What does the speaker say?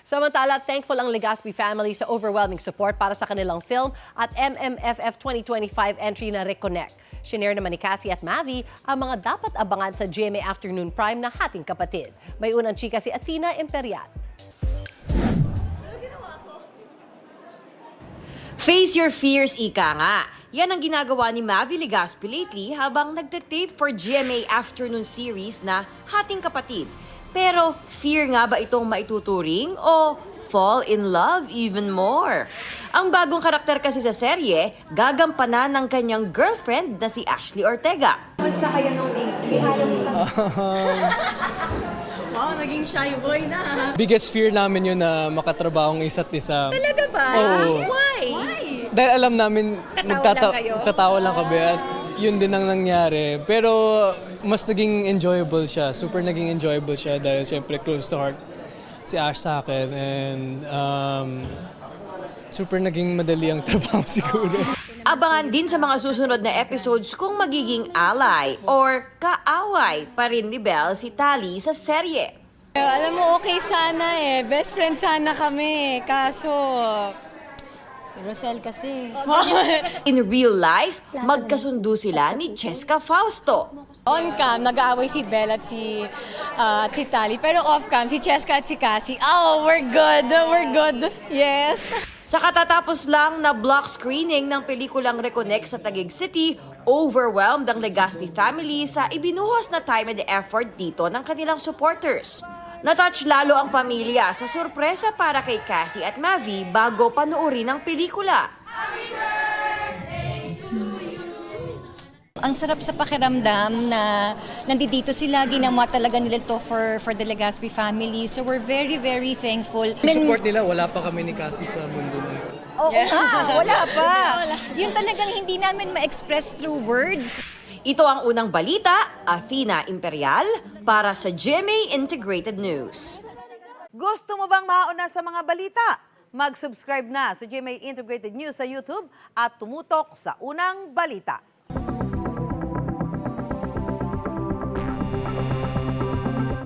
Samantala, thankful ang Legaspi family sa overwhelming support para sa kanilang film at MMFF 2025 entry na Reconnect. Shinare naman ni Cassie at Mavi ang mga dapat abangan sa GMA Afternoon Prime na Hating Kapatid. May unang chika si Athena Imperial. Face your fears, ika nga. Yan ang ginagawa ni Mavi Legaspi lately habang nagtatape for GMA Afternoon series na Hating Kapatid. Pero fear nga ba itong maituturing o fall in love even more? Ang bagong karakter kasi sa serye, gagampanan ng kanyang girlfriend na si Ashley Ortega. Basta kayo nung lately? Wow, naging shy boy na. Biggest fear namin yun na makatrabaho ang isa't isa. Talaga ba? Oo. Why? Dahil alam namin Tatawa lang kayo? tatawa lang kami at yun din ang nangyari. Pero mas naging enjoyable siya. Super naging enjoyable siya dahil syempre close to heart si Ash sa akin. And super naging madali ang trabaho siguro. Abangan din sa mga susunod na episodes kung magiging ally or kaaway pa rin ni Belle si Tali sa serye. Alam mo, okay sana eh. Best friend sana kami. Kaso, si Rosel kasi. In real life, magkasundo sila ni Cheska Fausto. On-cam, nag-aaway si Belle at si Tali. Pero off-cam, si Cheska at si Cassie. Oh, we're good. We're good. Yes. Sa katatapos lang na block screening ng pelikulang Reconnect sa Taguig City, overwhelmed ang Legaspi family sa ibinuhos na time and effort dito ng kanilang supporters. Natouch lalo ang pamilya sa sorpresa para kay Cassie at Mavi bago panoorin ang pelikula. Ang sarap sa pakiramdam na nandito sila, ginawa talaga nila to for the Legaspi family. So we're very, very thankful. Yung support nila, wala pa kami ni Cassie sa mundo na ito. Oo nga, wala pa. Yun talagang hindi namin ma-express through words. Ito ang unang balita, Athena Imperial, para sa GMA Integrated News. Gusto mo bang mauna sa mga balita? Mag-subscribe na sa GMA Integrated News sa YouTube at tumutok sa unang balita.